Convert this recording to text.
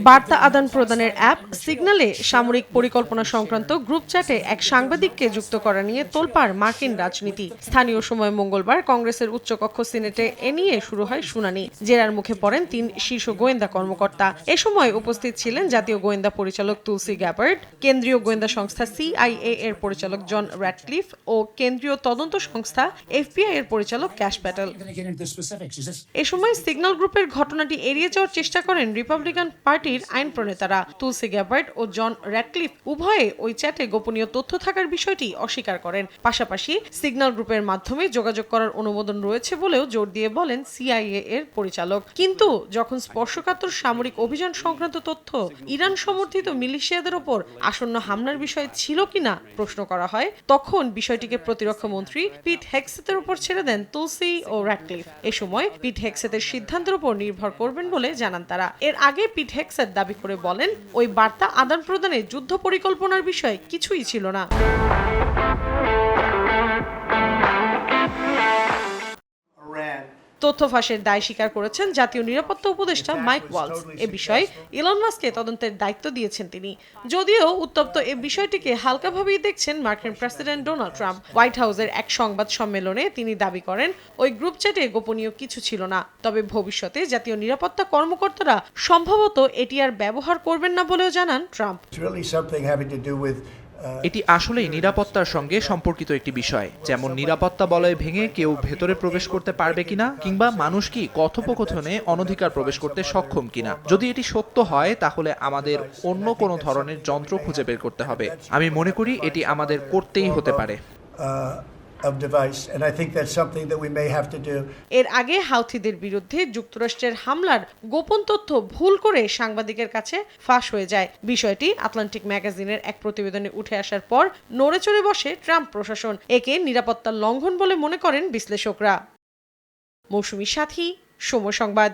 বার্তা আদান প্রদানের অ্যাপ সিগন্যালে সামরিক পরিকল্পনা সংক্রান্ত গ্রুপ চ্যাটে এক সাংবাদিককে যুক্ত করা নিয়ে তোলপাড় মার্কিন রাজনীতি। স্থানীয় সময় মঙ্গলবার কংগ্রেসের উচ্চকক্ষ সিনেটে এ নিয়ে শুরু হয় শুনানি। জেরার মুখে পড়েন ৩ শীর্ষ গোয়েন্দা কর্মকর্তা। এ সময় উপস্থিত ছিলেন জাতীয় গোয়েন্দা পরিচালক তুলসি গ্যাবার্ড, কেন্দ্রীয় গোয়েন্দা সংস্থা CIA এর পরিচালক জন র্যাটক্লিফ ও কেন্দ্রীয় তদন্ত সংস্থা FBI এর পরিচালক ক্যাশ প্যাটেল। এ সময় সিগন্যাল গ্রুপের ঘটনাটি এড়িয়ে যাওয়ার চেষ্টা করেন রিপাবলিকান পার্টির আইন প্রণেতারা। তুলসি গ্যাবার্ড ও জন র্যাটক্লিফ উভয়ে ওই চ্যাটে গোপনীয় তথ্য থাকার বিষয়টি অস্বীকার করেন। পাশাপাশি সিগন্যাল গ্রুপের মাধ্যমে যোগাযোগ করার অনুমোদন রয়েছে বলেও জোর দিয়ে বলেন CIA এর পরিচালক। কিন্তু যখন স্পর্শকাতর সামরিক অভিযান সংক্রান্ত তথ্য ইরান সমর্থিত মিলিশিয়াদের ওপর আসন্ন হামলার বিষয় ছিল কিনা প্রশ্ন করা হয়, তখন বিষয়টিকে প্রতিরক্ষা মন্ত্রী পিট হেগসেথের উপর ছেড়ে দেন তুলসি ও র্যাটক্লিফ। এ সময় পিট হেগসেথের সিদ্ধান্তের উপর নির্ভর করবেন বলে জানান তারা। এর আগে পিট হেগসেথ দাবি করে বলেন, ওই বার্তা আদান প্রদানে যুদ্ধ পরিকল্পনার বিষয় কিছুই ছিল না। তথ্য ফাঁসের দায় স্বীকার করেছেন জাতীয় নিরাপত্তা উপদেষ্টা মাইক ওয়ালস। এ বিষয়ে ইলন মাস্ককে তদন্তের দায়িত্ব দিয়েছেন তিনি। যদিও উত্তপ্ত এ বিষয়টিকে হালকাভাবেই দেখছেন মার্কিন প্রেসিডেন্ট ডোনাল্ড ট্রাম্প। হোয়াইট হাউসের এক সংবাদ সম্মেলনে তিনি দাবি করেন, ওই গ্রুপ চ্যাটে গোপনীয় কিছু ছিল না। তবে ভবিষ্যতে জাতীয় নিরাপত্তা কর্মকর্তারা সম্ভবত এটি আর ব্যবহার করবেন না বলেও জানান ট্রাম্প। এটি আসলেই নিরাপত্তার সঙ্গে সম্পর্কিত একটি বিষয়, যেমন নিরাপত্তা বলয় ভেঙে কেউ ভেতরে প্রবেশ করতে পারবে কিনা, কিংবা মানুষ কি কথোপকথনে অনধিকার প্রবেশ করতে সক্ষম কিনা। যদি এটি সত্য হয় তাহলে আমাদের অন্য কোনো ধরনের যন্ত্র খুঁজে বের করতে হবে। আমি মনে করি এটি আমাদের করতেই হতে পারে। এর আগে হাউথিদের বিরুদ্ধে যুক্তরাষ্ট্রের হামলার গোপন তথ্য ভুল করে সাংবাদিকের কাছে ফাঁস হয়ে যায়। বিষয়টি আটলান্টিক ম্যাগাজিনের এক প্রতিবেদনে উঠে আসার পর নড়েচড়ে বসে ট্রাম্প প্রশাসন। একে নিরাপত্তার লঙ্ঘন বলে মনে করেন বিশ্লেষকরা। মৌসুমী সাথী, সময় সংবাদ।